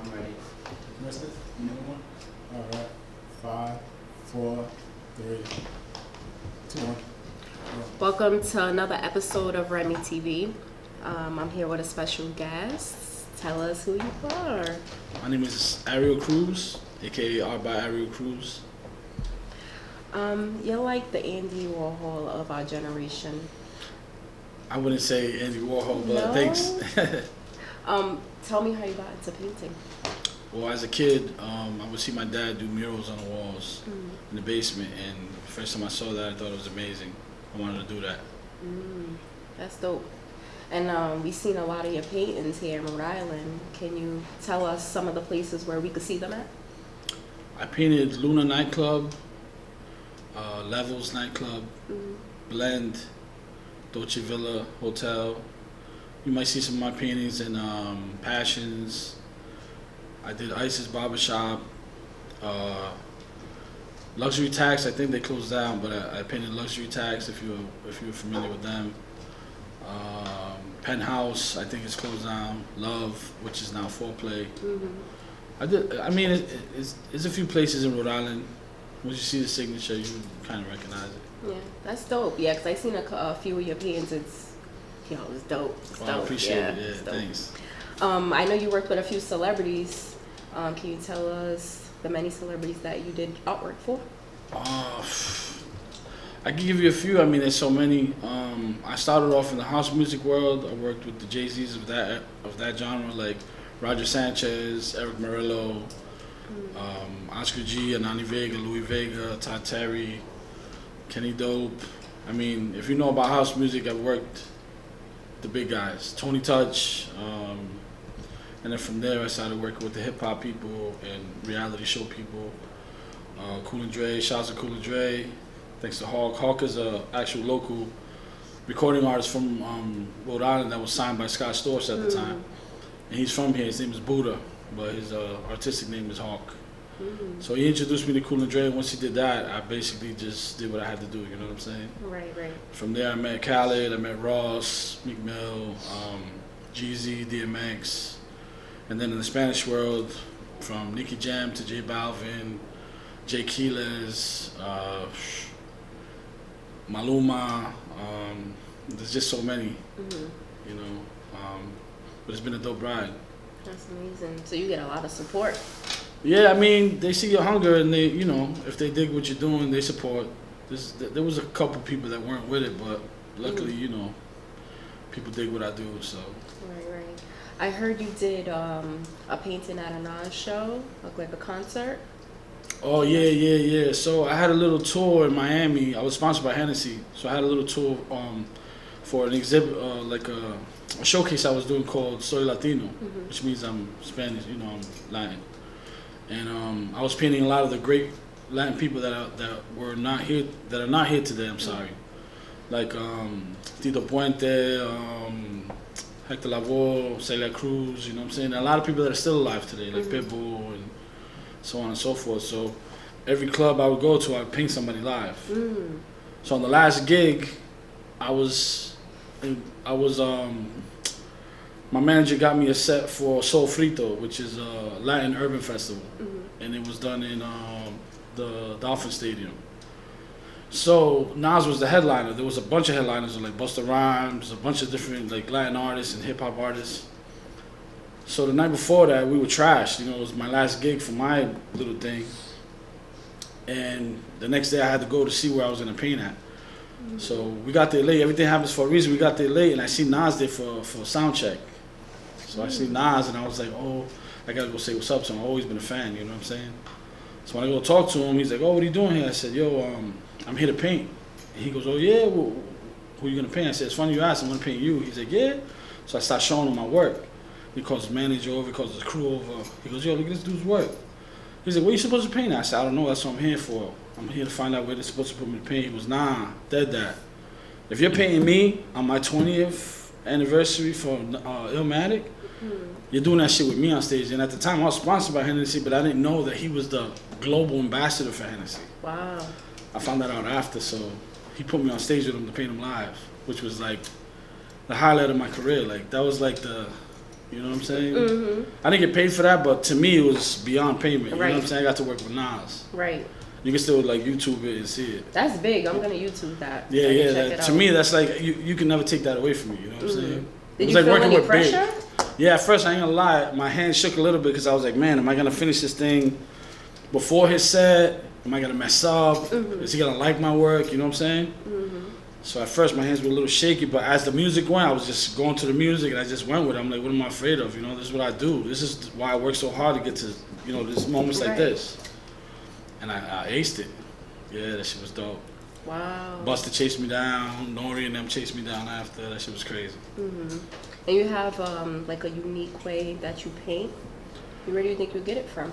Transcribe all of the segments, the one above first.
I'm ready. Missed it? Another one? All right. 5, 4, 3, 2, 1. Welcome to another episode of Remitv. I'm here with a special guest. Tell us who you are. My name is Ariel Cruz, aka Art by Ariel Cruz. You're like the Andy Warhol of our generation. I wouldn't say Andy Warhol, but No? thanks. Tell me how you got into painting. Well, as a kid, I would see my dad do murals on the walls in the basement, and the first time I saw that, I thought it was amazing. I wanted to do that. That's dope. And we've seen a lot of your paintings here in Rhode Island. Can you tell us some of the places where we could see them at? I painted Luna nightclub, Levels nightclub, Blend, Dolce Villa Hotel. You might see some of my paintings in Passions. I did Isis Barbershop, Luxury Tax. I think they closed down, but I painted Luxury Tax. If you're familiar with them, Penthouse. I think it's closed down. Love, which is now Foreplay. I did. I mean, it's a few places in Rhode Island. Once you see the signature, you kind of recognize it. Yeah, that's dope. Yeah, because I seen a few of your paintings. It's dope. It's Well, dope. I appreciate it. it's Yeah, dope. thanks. I know you worked with a few celebrities. Can you tell us the many celebrities that you did artwork for? I can give you a few. I mean, there's so many. I started off in the house music world. I worked with the Jay-Z's of that genre, like Roger Sanchez, Eric Morillo, Oscar G, Anani Vega, Louis Vega, Todd Terry, Kenny Dope. I mean, if you know about house music, I've worked the big guys, Tony Touch, and then from there I started working with the hip hop people and reality show people. Cool and Dre, shouts to Cool and Dre. Thanks to Hawk. Hawk is a actual local recording artist from Rhode Island that was signed by Scott Storch at the time. And he's from here. His name is Buddha, but his artistic name is Hawk. So he introduced me to Cool and Dre. Once he did that, I basically just did what I had to do. You know what I'm saying? Right. From there, I met Khaled, I met Ross, Meek Mill, Jeezy, DMX. And then in the Spanish world, from Nicky Jam to J Balvin, Jay Quiles, Maluma. There's just so many, you know. But it's been a dope ride. That's amazing. So you get a lot of support. Yeah, I mean, they see your hunger and they, you know, if they dig what you're doing, they support. There was a couple people that weren't with it, but luckily, you know, people dig what I do, so. Right. I heard you did a painting at a Nas show, like a concert. Oh, yeah. So I had a little tour in Miami. I was sponsored by Hennessy, so I had a little tour for an exhibit, like a showcase I was doing called Soy Latino, which means I'm Spanish, you know, I'm Latin. And I was painting a lot of the great Latin people that are not here today. I'm sorry, like Tito Puente, Hector Lavoe, Ariel Cruz. You know what I'm saying? A lot of people that are still alive today, like Pitbull and so on and so forth. So every club I would go to, I'd paint somebody live. So on the last gig, my manager got me a set for Sol Frito, which is a Latin urban festival, and it was done in the Dolphin Stadium. So Nas was the headliner. There was a bunch of headliners like Busta Rhymes, a bunch of different like Latin artists and hip hop artists. So the night before that, we were trashed. You know, it was my last gig for my little thing, and the next day I had to go to see where I was gonna paint at. So we got there late. Everything happens for a reason. We got there late, and I see Nas there for sound check. So I see Nas, and I was like, oh, I gotta go say what's up to him. I've always been a fan, you know what I'm saying? So when I go talk to him, he's like, oh, what are you doing here? I said, yo, I'm here to paint. And he goes, oh yeah, well, who are you gonna paint? I said, it's funny you asked, I'm gonna paint you. He's like, yeah. So I start showing him my work. He calls his manager over, he calls his crew over. He goes, yo, look at this dude's work. He's like, what are you supposed to paint? I said, I don't know, that's what I'm here for. I'm here to find out where they're supposed to put me to paint. He goes, nah, dead that. If you're painting me on my 20th anniversary for Illmatic, you're doing that shit with me on stage. And at the time, I was sponsored by Hennessy, but I didn't know that he was the global ambassador for Hennessy. Wow. I found that out after, so he put me on stage with him to paint him live, which was like the highlight of my career. Like that was like the You know what I'm saying? Mhm. I didn't get paid for that, but to me it was beyond payment. You know what I'm Right. saying? I got to work with Nas. Right. You can still like YouTube it and see it. That's big. I'm gonna YouTube that. Yeah, I can yeah. check That, it to out. me, that's like you can never take that away from me. You know what I'm saying? Did It was you like feel working any with Big. pressure? Yeah, at first I ain't gonna lie, my hand shook a little bit because I was like, man, am I gonna finish this thing before his set? Am I gonna mess up? Is he gonna like my work? You know what I'm saying? So at first my hands were a little shaky, but as the music went, I was just going to the music and I just went with it. I'm like, what am I afraid of? You know, this is what I do. This is why I work so hard to get to, you know, this moments like Right. this. And I aced it. Yeah, that shit was dope. Wow. Busta chased me down. Nori and them chased me down after. That shit was crazy. And you have like a unique way that you paint. Where do you think you get it from?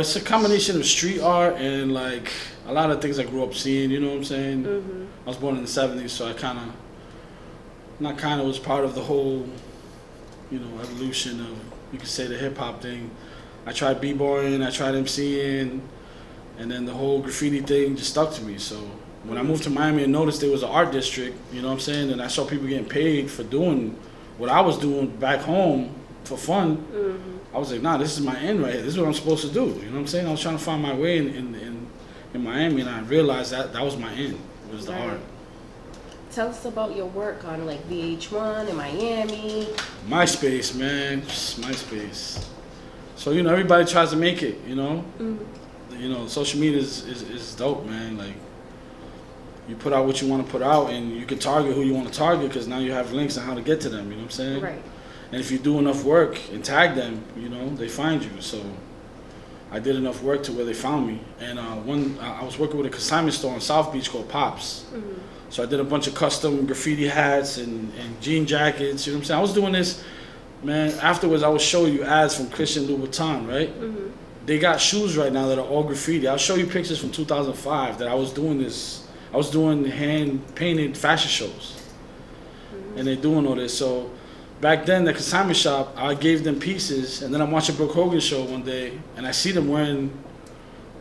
It's a combination of street art and like a lot of things I grew up seeing. You know what I'm saying? I was born in the '70s, so I was part of the whole, you know, evolution of, you could say, the hip hop thing. I tried b-boying, I tried MCing, and then the whole graffiti thing just stuck to me. So when I moved to Miami and noticed there was an art district, you know what I'm saying, and I saw people getting paid for doing what I was doing back home for fun, I was like, nah, this is my end right here. This is what I'm supposed to do. You know what I'm saying? I was trying to find my way in Miami, and I realized that was my end. It was the Right. art. Tell us about your work on like VH1 in Miami. MySpace, man. MySpace. So, you know, everybody tries to make it, you know? You know, social media is dope, man. Like, you put out what you want to put out, and you can target who you want to target because now you have links on how to get to them, you know what I'm saying? Right. And if you do enough work and tag them, you know, they find you. So I did enough work to where they found me. And I was working with a consignment store in South Beach called Pops. So I did a bunch of custom graffiti hats and jean jackets, you know what I'm saying? I was doing this, man. Afterwards, I will show you ads from Christian Louboutin, right? They got shoes right now that are all graffiti. I'll show you pictures from 2005 that I was doing this. I was doing hand-painted fashion shows. And they're doing all this. So back then, the consignment shop, I gave them pieces, and then I'm watching Brooke Hogan show one day, and I see them wearing,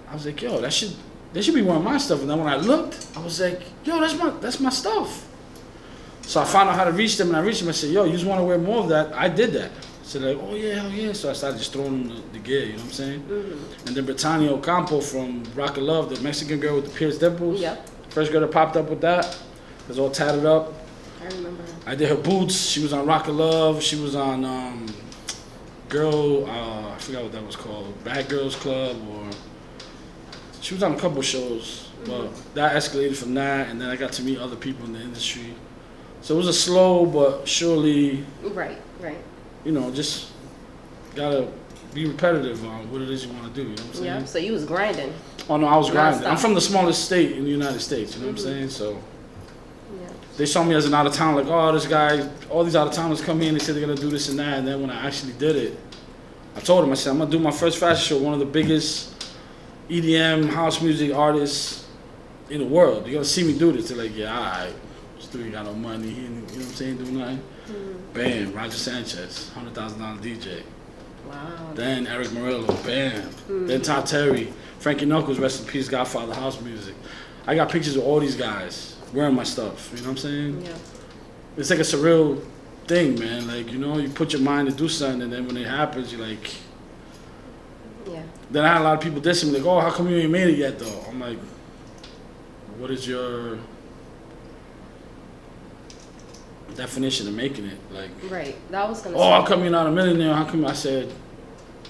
I was like, yo, they should be wearing my stuff. And then when I looked, I was like, yo, that's my stuff. So I found out how to reach them, and I reached them. I said, yo, you just want to wear more of that? I did that. So they're like, oh yeah, hell yeah. So I started just throwing them the gear, you know what I'm saying? And then Britannia Ocampo from Rock of Love, the Mexican girl with the pierced dimples. Yep. First girl that popped up with that. It was all tatted up. I remember. I did her boots. She was on Rock of Love. She was on I forgot what that was called, Bad Girls Club, or she was on a couple shows. But that escalated from that, and then I got to meet other people in the industry. So it was a slow but surely, Right. you know, just gotta be repetitive on what it is you want to do. You know what I'm saying? Yeah. So you was grinding. Oh no, I was grinding. Non-stop. I'm from the smallest state in the United States. You know what I'm saying? So. Yeah. They saw me as an out of town, like, oh, this guy, all these out of towners come here and they said they're gonna do this and that. And then when I actually did it, I told them, I said, I'm gonna do my first fashion show, one of the biggest EDM house music artists in the world. You're gonna see me do this. They're like, yeah, all right. This dude ain't got no money. He ain't, you know what I'm saying, do nothing. Bam, Roger Sanchez, $100,000 DJ. Wow. Then Eric Murillo, bam. Then Todd Terry, Frankie Knuckles, rest in peace, Godfather House Music. I got pictures of all these guys wearing my stuff, you know what I'm saying? Yeah. It's like a surreal thing, man. Like, you know, you put your mind to do something, and then when it happens, you're like... Yeah. Then I had a lot of people dissing me, like, oh, how come you ain't made it yet, though? I'm like, what is your definition of making it? Like, Right. That was gonna. oh, how come you're not a millionaire? How come? I said,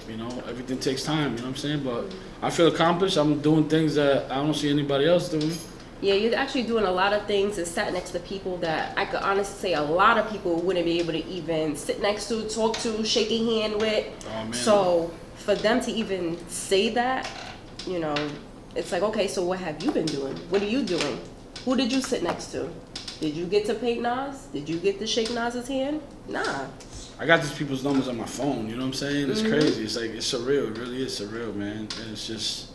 you know, everything takes time, you know what I'm saying? But I feel accomplished. I'm doing things that I don't see anybody else doing. Yeah, you're actually doing a lot of things and sat next to people that I could honestly say a lot of people wouldn't be able to even sit next to, talk to, shake a hand with. Oh, man. So for them to even say that, you know, it's like, okay, so what have you been doing? What are you doing? Who did you sit next to? Did you get to paint Nas? Did you get to shake Nas's hand? Nah. I got these people's numbers on my phone, you know what I'm saying? It's crazy. It's like, it's surreal. It really is surreal, man. And it's just...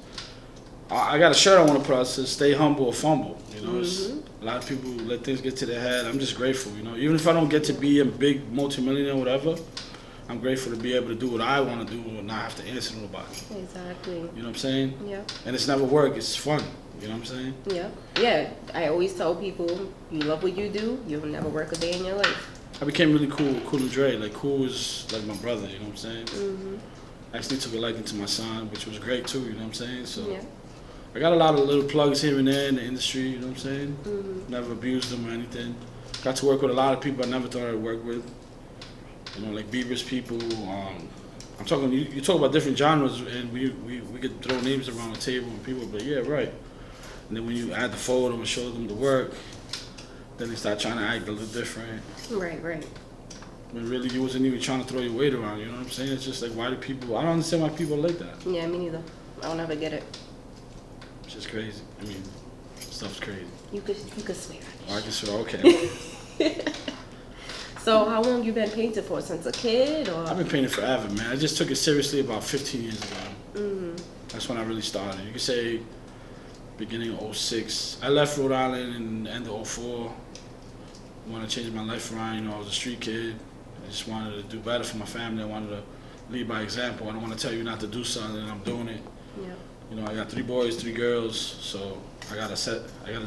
I got a shirt I want to put out that says "Stay humble or fumble." You know, it's, a lot of people let things get to their head. I'm just grateful, you know. Even if I don't get to be a big multimillionaire or whatever, I'm grateful to be able to do what I want to do and not have to answer to nobody. Exactly. You know what I'm saying? Yeah. And it's never work. It's fun. You know what I'm saying? Yeah. Yeah. I always tell people, you love what you do, you'll never work a day in your life. I became really cool with Cool and Dre. Like, Cool is like my brother, you know what I'm saying? Mhm. I actually took a liking to my son, which was great too, you know what I'm saying? So Yeah. I got a lot of little plugs here and there in the industry, you know what I'm saying? Mhm. Never abused them or anything. Got to work with a lot of people I never thought I'd work with. You know, like Bieber's people. I'm talking, you talk about different genres, and we could throw names around the table and people be like, yeah, right. And then when you add the photo and show them the work, then they start trying to act a little different. Right. When really you wasn't even trying to throw your weight around, you know what I'm saying? It's just like, why do people, I don't understand why people are like that. Yeah, me neither. I don't ever get it. It's just crazy. I mean, stuff's crazy. You could swear. I guess so, okay. So how long you been painting for? Since a kid, or? I've been painting forever, man. I just took it seriously about 15 years ago. Mhm. That's when I really started. You could say beginning of 06. I left Rhode Island in the end of 04. Wanted to change my life around. You know, I was a street kid. I just wanted to do better for my family. I wanted to lead by example. I don't want to tell you not to do something, and I'm doing it. Yeah. You know, I got 3 boys, 3 girls, so I gotta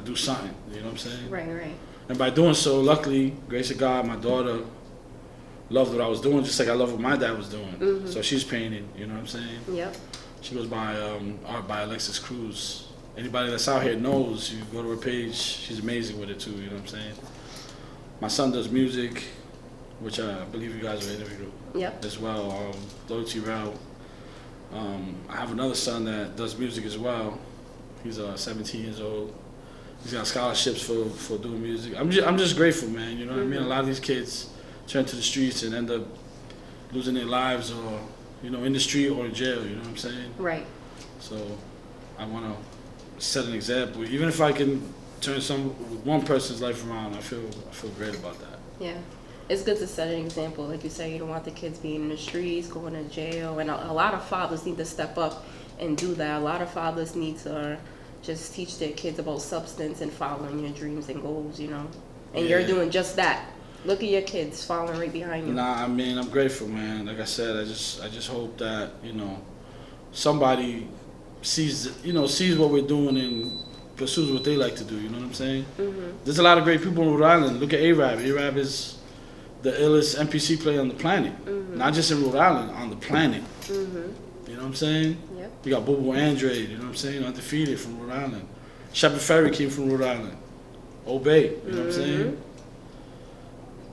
do something. You know what I'm saying? Right. And by doing so, luckily, grace of God, my daughter loved what I was doing, just like I love what my dad was doing. Mhm. So she's painting. You know what I'm saying? Yep. She goes by art by Ariel Cruz. Anybody that's out here knows. You go to her page. She's amazing with it too. You know what I'm saying? My son does music, which I believe you guys will interview Yep. as well. Hotinri. I have another son that does music as well. He's 17 years old. He's got scholarships for doing music. I'm just grateful, man. You know what I mean? A lot of these kids turn to the streets and end up losing their lives, or you know, in the street or in jail. You know what I'm saying? Right. So I want to set an example. Even if I can turn one person's life around, I feel great about that. Yeah. It's good to set an example. Like you say, you don't want the kids being in the streets, going to jail. And a lot of fathers need to step up and do that. A lot of fathers need to just teach their kids about substance and following your dreams and goals, you know. And you're doing just that. Look at your kids following right behind you. Nah, I mean, I'm grateful, man. Like I said, I just hope that, you know, somebody sees what we're doing and pursues what they like to do. You know what I'm saying? Mm-hmm. There's a lot of great people in Rhode Island. Look at Arab. Arab is the illest NPC player on the planet. Mm-hmm. Not just in Rhode Island, on the planet. Mm-hmm. You know what I'm saying? Yep. You got Bobo Andre, you know what I'm saying? Undefeated from Rhode Island. Shepard Ferry came from Rhode Island. Obey, you know what I'm saying?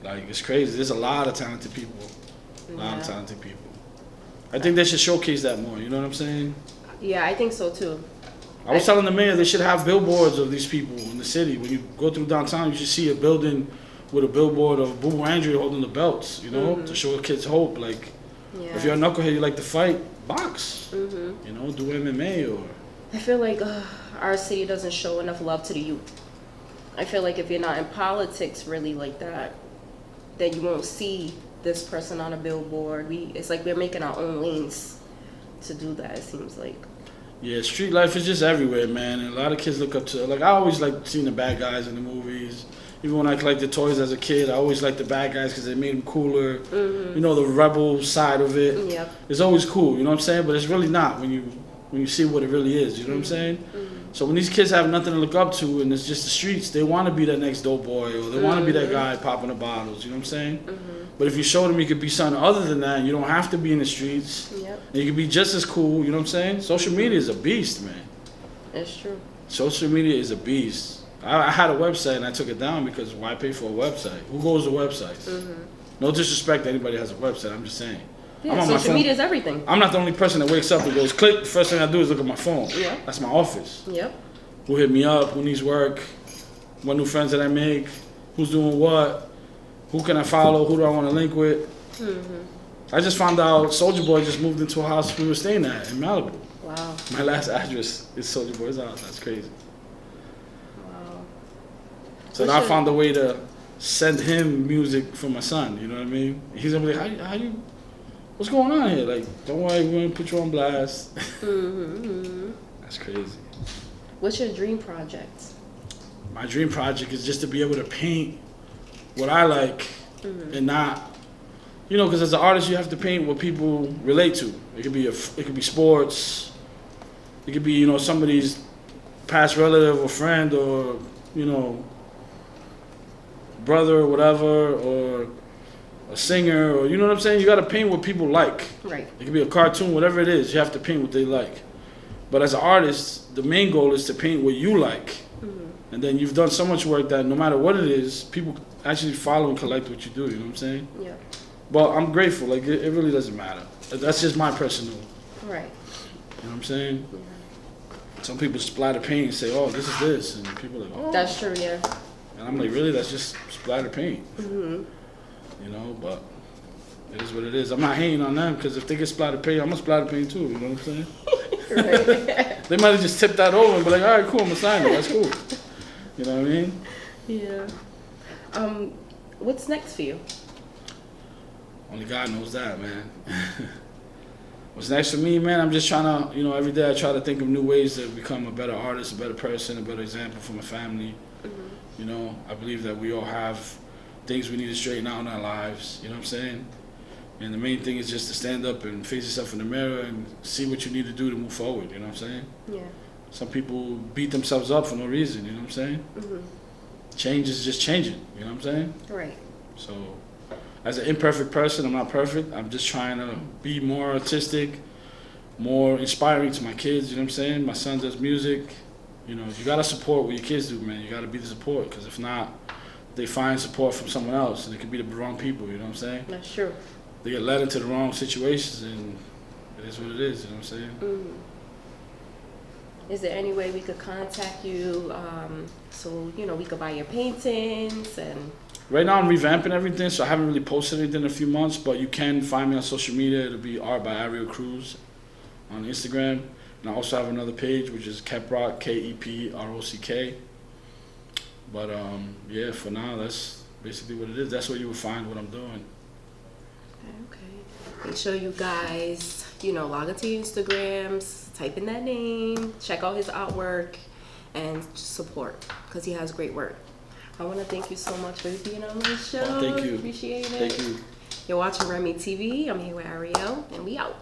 Like, it's crazy. There's a lot of talented people. A lot of talented people. I think they should showcase that more, you know what I'm saying? Yeah, I think so too. I was telling the mayor they should have billboards of these people in the city. When you go through downtown, you should see a building with a billboard of Bobo Andre holding the belts, you know, to show kids hope. Like, Yeah. if you're a knucklehead, you like to fight, box. Mm-hmm. You know, do MMA or... I feel like our city doesn't show enough love to the youth. I feel like if you're not in politics really like that, then you won't see this person on a billboard. It's like we're making our own lanes to do that, it seems like. Yeah, street life is just everywhere, man. And a lot of kids look up to, like, I always like seeing the bad guys in the movies. Even when I collected toys as a kid, I always liked the bad guys because they made them cooler. Mm-hmm. You know, the rebel side of it. Yep. It's always cool, you know what I'm saying? But it's really not when you see what it really is, you know what I'm saying? Mm-hmm. So when these kids have nothing to look up to and it's just the streets, they want to be that next dope boy or they want to be that guy popping the bottles, you know what I'm saying? Mm-hmm. But if you show them you could be something other than that, you don't have to be in the streets. Yep. And you can be just as cool, you know what I'm saying? Social media is a beast, man. It's true. Social media is a beast. I had a website and I took it down because why pay for a website? Who goes to websites? Mm-hmm. No disrespect to anybody that has a website, I'm just saying. I'm Yeah, on my social phone. media is everything. I'm not the only person that wakes up and goes, click, the first thing I do is look at my phone. Yeah. That's my office. Yep. Who hit me up, who needs work, what new friends that I make, who's doing what, who can I follow, who do I want to link with. Mm-hmm. I just found out Soulja Boy just moved into a house we were staying at in Malibu. Wow. My last address is Soulja Boy's house. That's crazy. Wow. So now I found a way to send him music for my son, you know what I mean? He's gonna be like, how you, what's going on here? Like, don't worry, we're gonna put you on blast. Mm-hmm. That's crazy. What's your dream project? My dream project is just to be able to paint what I like and not, you know, because as an artist you have to paint what people relate to. It could be sports, it could be, you know, somebody's past relative or friend or, you know, brother or whatever, or a singer, or you know what I'm saying. You got to paint what people like. Right. It could be a cartoon, whatever it is. You have to paint what they like. But as an artist, the main goal is to paint what you like. And then you've done so much work that no matter what it is, people actually follow and collect what you do. You know what I'm saying? Yeah. But I'm grateful. Like it really doesn't matter. That's just my personal. Right. You know what I'm saying? Yeah. Some people splatter paint and say, "Oh, this is this," and people are like, "Oh." That's true. Yeah. And I'm like, "Really? That's just splatter paint." Mhm. You know, but it is what it is. I'm not hating on them because if they get splatter paint, I'm gonna splatter paint too. You know what I'm saying? Right. They might have just tipped that over and be like, "All right, cool, I'm gonna sign it. That's cool." You know what I mean? Yeah. What's next for you? Only God knows that, man. What's next for me, man? I'm just trying to, you know, every day I try to think of new ways to become a better artist, a better person, a better example for my family. You know, I believe that we all have things we need to straighten out in our lives. You know what I'm saying? And the main thing is just to stand up and face yourself in the mirror and see what you need to do to move forward. You know what I'm saying? Yeah. Some people beat themselves up for no reason. You know what I'm saying? Change is just changing. You know what I'm saying? Right. So, as an imperfect person, I'm not perfect. I'm just trying to be more artistic, more inspiring to my kids. You know what I'm saying? My son does music. You know, you gotta support what your kids do, man. You gotta be the support, because if not, they find support from someone else, and it could be the wrong people. You know what I'm saying? That's true. They get led into the wrong situations, and it is what it is. You know what I'm saying? Is there any way we could contact you so, you know, we could buy your paintings and... Right now I'm revamping everything, so I haven't really posted anything in a few months, but you can find me on social media. It'll be art by Ariel Cruz on Instagram. And I also have another page, which is Keprock, Keprock. But yeah, for now, that's basically what it is. That's where you will find what I'm doing. Okay. Make sure you guys, you know, log into your Instagrams, type in that name, check out his artwork, and support, because he has great work. I want to thank you so much for being on my show. Oh, thank you. Appreciate it. Thank you. You're watching Remy TV. I'm here with Ariel, and we out.